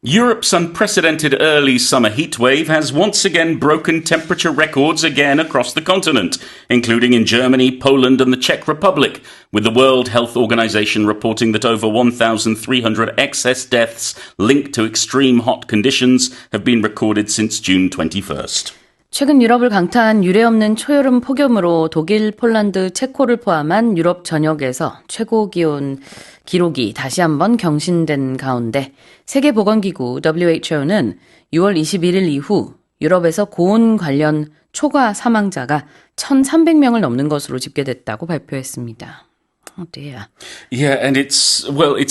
Europe's unprecedented early summer heatwave has once again broken temperature records again across the continent, including in Germany, Poland and the Czech Republic, with the World Health Organization reporting that over 1,300 excess deaths linked to extreme hot conditions have been recorded since June 21st. 최근 유럽을 강타한 유례없는 초여름 폭염으로 독일, 폴란드, 체코를 포함한 유럽 전역에서 최고 기온 기록이 다시 한번 경신된 가운데 세계보건기구 WHO는 6월 21일 이후 유럽에서 고온 관련 초과 사망자가 1,300명을 넘는 것으로 집계됐다고 발표했습니다. Oh dear. Yeah, and it's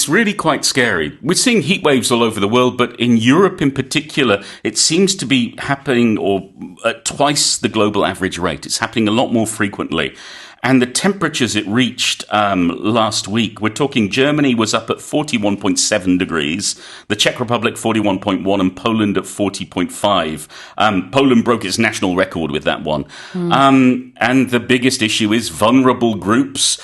really quite scary. We're seeing heat waves all over the world, but in Europe in particular, it seems to be happening at twice the global average rate. It's happening a lot more frequently. And the temperatures it reached last week, we're talking Germany was up at 41.7 degrees, the Czech Republic 41.1 and Poland at 40.5. Poland broke its national record with that one. And the biggest issue is vulnerable groups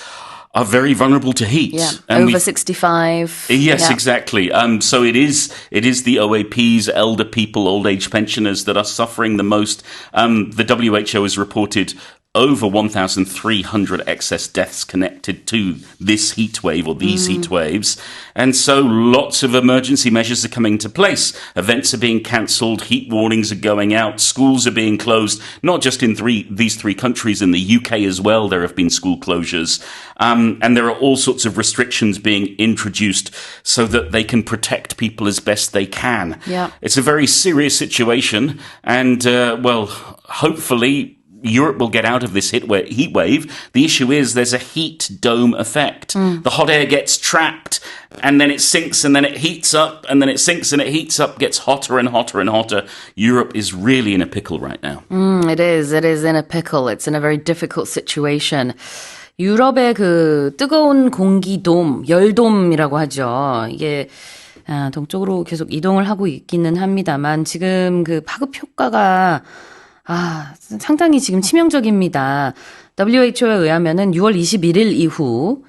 are very vulnerable to heat. Yeah, and over 65. Yes, yeah. exactly. So it is the OAPs, elder people, old age pensioners that are suffering the most. The WHO has reported over 1,300 excess deaths connected to this heat wave or these heat waves. And so lots of emergency measures are coming into place. Events are being cancelled, heat warnings are going out, schools are being closed, not just in these three countries, in the UK as well, there have been school closures. And there are all sorts of restrictions being introduced so that they can protect people as best they can. Yeah. It's a very serious situation. And, hopefully Europe will get out of this heat wave. The issue is there's a heat dome effect. The hot air gets trapped and then it sinks and then it heats up and then it sinks and it heats up, gets hotter and hotter and hotter. Europe is really in a pickle right now. It is in a pickle. It's in a very difficult situation. 유럽의 그 뜨거운 공기돔, 열돔이라고 하죠. 이게 동쪽으로 계속 이동을 하고 있기는 합니다만 지금 그 파급 효과가 상당히 지금 치명적입니다. WHO에 의하면은 6월 21일 이후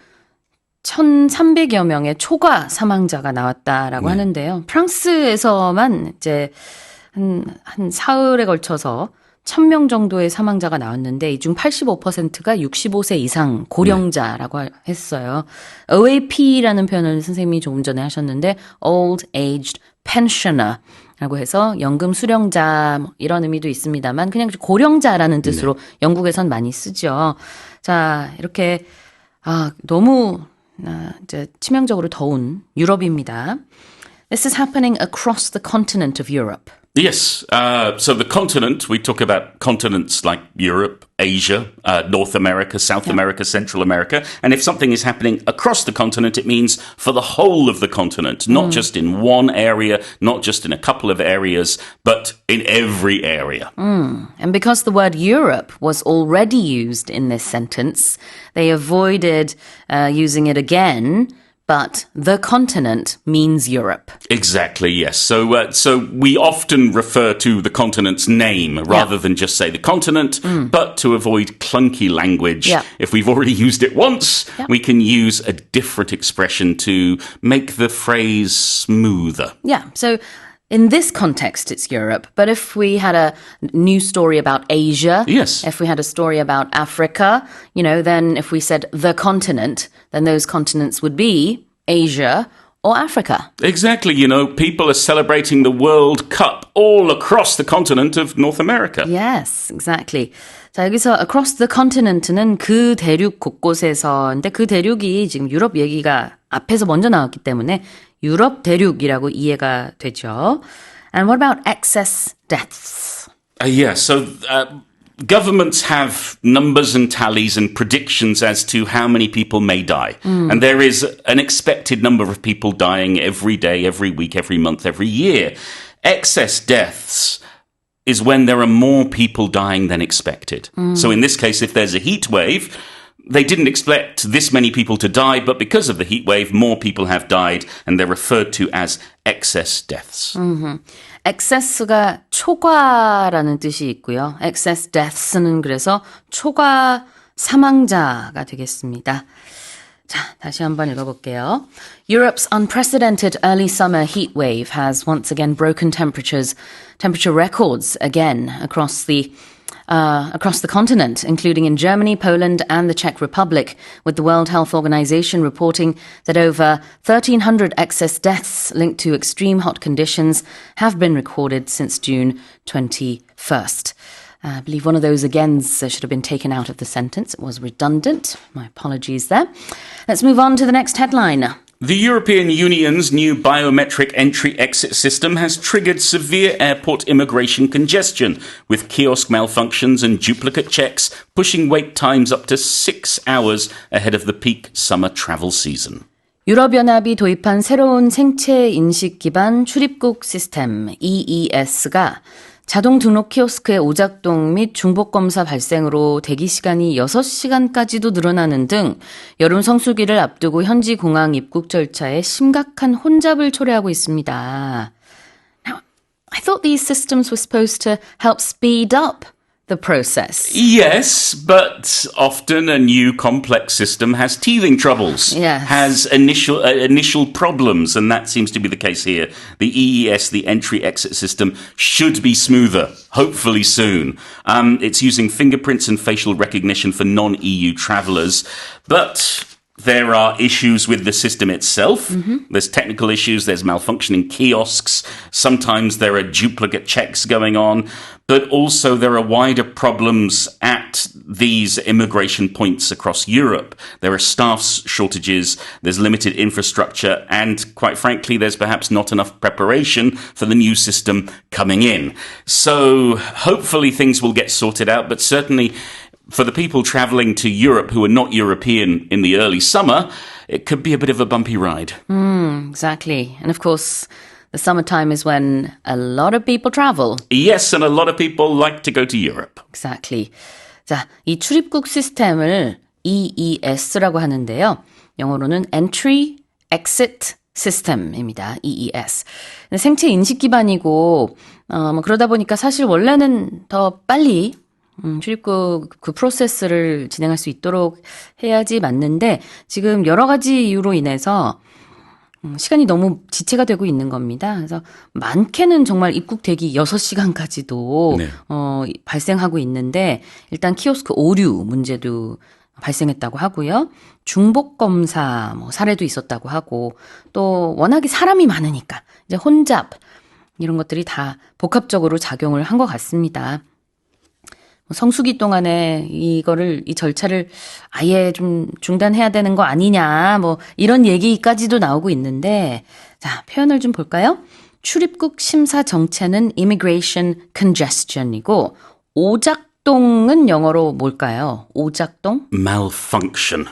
1,300여 명의 초과 사망자가 나왔다라고 하는데요. 프랑스에서만 이제 한 사흘에 걸쳐서 1,000명 정도의 사망자가 나왔는데 이 중 85%가 65세 이상 고령자라고 했어요. OAP라는 표현을 선생님이 조금 전에 하셨는데 Old Aged Pensioner 라고 해서 연금 수령자 이런 의미도 있습니다만 그냥 고령자라는 뜻으로 영국에선 많이 쓰죠. 자, 이렇게 너무 이제 치명적으로 더운 유럽입니다. This is happening across the continent of Europe. Yes. So the continent, we talk about continents like Europe, Asia, North America, South America, Central America. And if something is happening across the continent, it means for the whole of the continent, not just in one area, not just in a couple of areas, but in every area. And because the word Europe was already used in this sentence, they avoided using it again. But the continent means Europe. Exactly, yes. So we often refer to the continent's name rather than just say the continent, but to avoid clunky language, if we've already used it once, we can use a different expression to make the phrase smoother. Yeah, so in this context, it's Europe. But if we had a news story about Asia, if we had a story about Africa, then if we said the continent, then those continents would be Asia or Africa. Exactly. People are celebrating the World Cup all across the continent of North America. Yes, exactly. 자, 여기서 across the continent는 그 대륙 곳곳에서. 근데 그 대륙이 지금 유럽 얘기가 앞에서 먼저 나왔기 때문에 유럽 대륙이라고 이해가 되죠. And what about excess deaths? So governments have numbers and tallies and predictions as to how many people may die. And there is an expected number of people dying every day, every week, every month, every year. Excess deaths is when there are more people dying than expected. So in this case, if there's a heat wave, they didn't expect this many people to die, but because of the heat wave, more people have died, and they're referred to as excess deaths. excess가 초과라는 뜻이 있고요. excess deaths는 그래서 초과 사망자가 되겠습니다. 자, 다시 한번 읽어볼게요. Europe's unprecedented early summer heat wave has once again broken temperature records again across the continent, including in Germany, Poland, and the Czech Republic, with the World Health Organization reporting that over 1,300 excess deaths linked to extreme hot conditions have been recorded since June 21st. I believe one of those agains should have been taken out of the sentence. It was redundant. My apologies there. Let's move on to the next headline. The European Union's new biometric entry-exit system has triggered severe airport immigration congestion, with kiosk malfunctions and duplicate checks pushing wait times up to 6 hours ahead of the peak summer travel season. 유럽연합이 도입한 새로운 생체 인식 기반 출입국 시스템 EES가 자동 등록 키오스크의 오작동 및 중복 검사 발생으로 대기 시간이 6시간까지도 늘어나는 등 여름 성수기를 앞두고 현지 공항 입국 절차에 심각한 혼잡을 초래하고 있습니다. Now, I thought these systems were supposed to help speed up the process. Yes, but often a new complex system has teething troubles, Yes. has initial problems, and that seems to be the case here. The EES, the entry-exit system, should be smoother, hopefully soon. It's using fingerprints and facial recognition for non-EU travellers, but there are issues with the system itself. There's technical issues, there's malfunctioning kiosks, sometimes there are duplicate checks going on, but also there are wider problems at these immigration points across Europe. There are staff shortages, there's limited infrastructure, and quite frankly, there's perhaps not enough preparation for the new system coming in. So hopefully things will get sorted out, but certainly for the people travelling to Europe who are not European in the early summer, it could be a bit of a bumpy ride. Exactly. And of course, the summertime is when a lot of people travel. Yes, and a lot of people like to go to Europe. Exactly. 자, 이 출입국 시스템을 EES라고 하는데요. 영어로는 Entry Exit System입니다. EES. 생체 인식 기반이고 그러다 보니까 사실 원래는 더 빨리 출입국 그 프로세스를 진행할 수 있도록 해야지 맞는데 지금 여러 가지 이유로 인해서 시간이 너무 지체가 되고 있는 겁니다. 그래서 많게는 정말 입국 대기 6시간까지도 네. 발생하고 있는데 일단 키오스크 오류 문제도 발생했다고 하고요. 중복 검사 사례도 있었다고 하고 또 워낙에 사람이 많으니까 이제 혼잡 이런 것들이 다 복합적으로 작용을 한 것 같습니다. 성수기 동안에 이 절차를 아예 좀 중단해야 되는 거 아니냐, 이런 얘기까지도 나오고 있는데, 자, 표현을 좀 볼까요? 출입국 심사 정체는 immigration congestion이고, 오작동은 영어로 뭘까요? 오작동? Malfunction.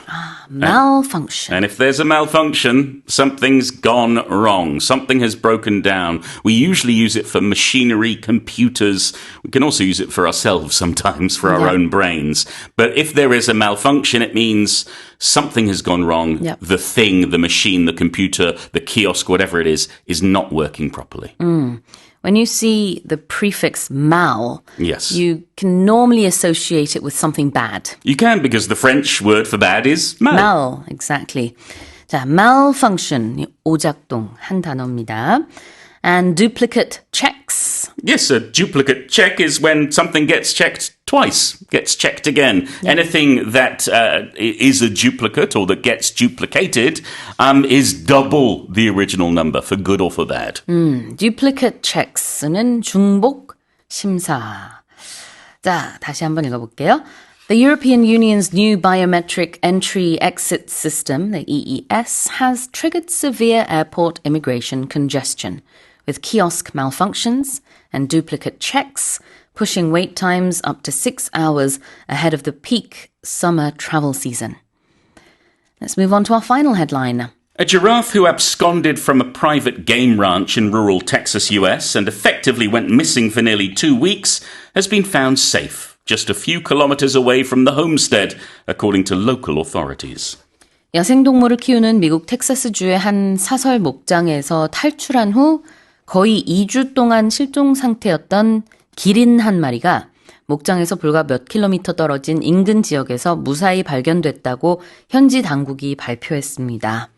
Malfunction. And if there's a malfunction, something's gone wrong. Something has broken down. We usually use it for machinery, computers. We can also use it for ourselves sometimes, for our own brains. But if there is a malfunction, it means something has gone wrong. Yep. The thing, the machine, the computer, the kiosk, whatever it is not working properly. When you see the prefix mal, Yes. you can normally associate it with something bad. You can, because the French word for bad is mal. Mal, exactly. 자, malfunction, 오작동 한 단어입니다. And duplicate checks. Yes, a duplicate check is when something gets checked twice, gets checked again. Yeah. Anything that is a duplicate or that gets duplicated is double the original number, for good or for bad. Duplicate checks는 중복 심사. 자, 다시 한번 읽어볼게요. The European Union's new biometric entry-exit system, the EES, has triggered severe airport immigration congestion, with kiosk malfunctions and duplicate checks pushing wait times up to 6 hours ahead of the peak summer travel season. Let's move on to our final headline. A giraffe who absconded from a private game ranch in rural Texas, US, and effectively went missing for nearly 2 weeks has been found safe, just a few kilometers away from the homestead, according to local authorities. 야생동물을 키우는 미국 텍사스주의 한 사설 목장에서 탈출한 후 거의 2주 동안 실종 상태였던 기린 한 마리가 목장에서 불과 몇 킬로미터 떨어진 인근 지역에서 무사히 발견됐다고 현지 당국이 발표했습니다.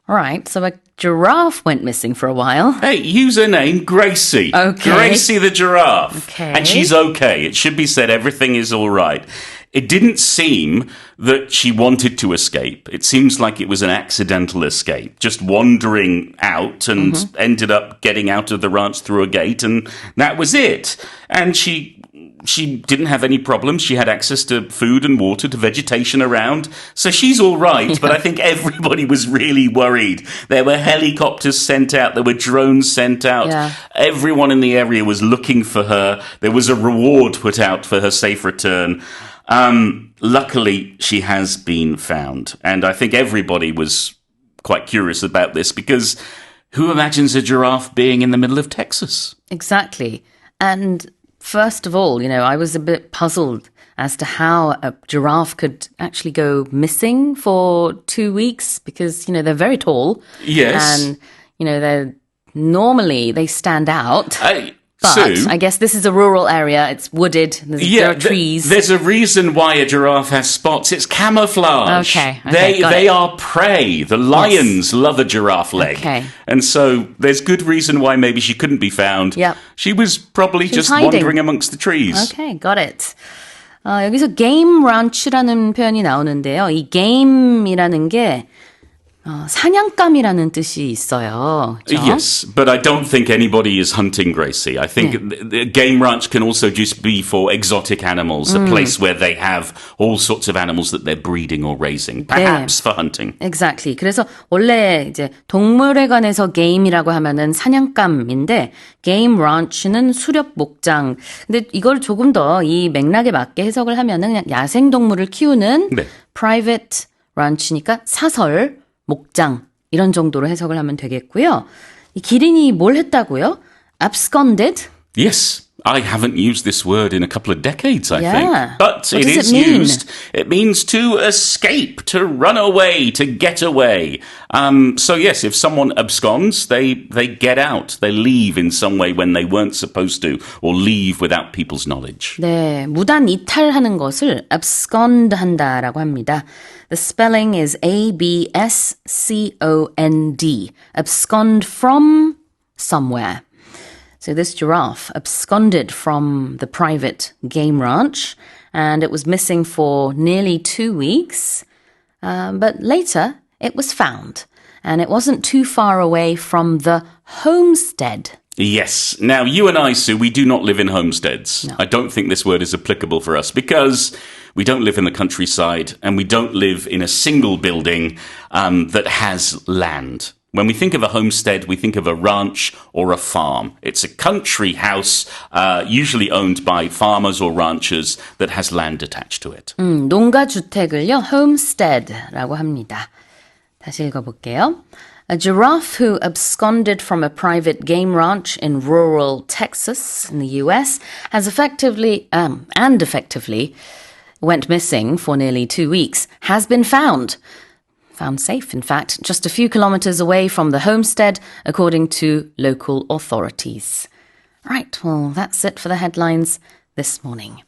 Alright, so a giraffe went missing for a while. Hey, username Gracie. Okay. Gracie the giraffe. Okay. And she's okay. It should be said everything is all right. It didn't seem that she wanted to escape. It seems like it was an accidental escape, just wandering out and ended up getting out of the ranch through a gate, and that was it. And she didn't have any problems. She had access to food and water, to vegetation around. So she's all right. But I think everybody was really worried. There were helicopters sent out. There were drones sent out. Yeah. Everyone in the area was looking for her. There was a reward put out for her safe return. Luckily, she has been found. And I think everybody was quite curious about this because who imagines a giraffe being in the middle of Texas? Exactly. And first of all, I was a bit puzzled as to how a giraffe could actually go missing for 2 weeks because, they're very tall. Yes. And, they stand out. But Sue, I guess this is a rural area. It's wooded. There are trees. There's a reason why a giraffe has spots. It's camouflage. Okay, They are prey. The lions love a giraffe leg. Okay. And so there's good reason why maybe she couldn't be found. Yep. She was probably just hiding. wandering amongst the trees. Okay, got it. 여기서 game ranch라는 표현이 나오는데요. 이 game이라는 게 사냥감이라는 뜻이 있어요. 그렇죠? Yes, but I don't think anybody is hunting Gracie. I think the game ranch can also just be for exotic animals, a place where they have all sorts of animals that they're breeding or raising, perhaps for hunting. Exactly. 그래서 원래 이제 동물회관에서 game이라고 하면은 사냥감인데 game ranch는 수렵 목장. 근데 이걸 조금 더 이 맥락에 맞게 해석을 하면은 그냥 야생 동물을 키우는 private ranch니까 사설 목장 이런 정도로 해석을 하면 되겠고요. 이 기린이 뭘 했다고요? Absconded? Yes, I haven't used this word in a couple of decades, I think. But What it does is it mean? used. It means to escape, to run away, to get away. So yes, if someone absconds, they get out. They leave in some way when they weren't supposed to, or leave without people's knowledge. 네, 무단 이탈하는 것을 abscond 한다라고 합니다. The spelling is abscond. Abscond from somewhere. So this giraffe absconded from the private game ranch and it was missing for nearly 2 weeks. But later it was found and it wasn't too far away from the homestead. Yes. Now, you and I, Sue, we do not live in homesteads. No. I don't think this word is applicable for us because we don't live in the countryside and we don't live in a single building that has land. When we think of a homestead, we think of a ranch or a farm. It's a country house, usually owned by farmers or ranchers that has land attached to it. 농가주택을요, homestead라고 합니다. 다시 읽어볼게요. A giraffe who absconded from a private game ranch in rural Texas in the US has effectively went missing for nearly 2 weeks, has been found. Found safe, in fact, just a few kilometers away from the homestead, according to local authorities. Right, well, that's it for the headlines this morning.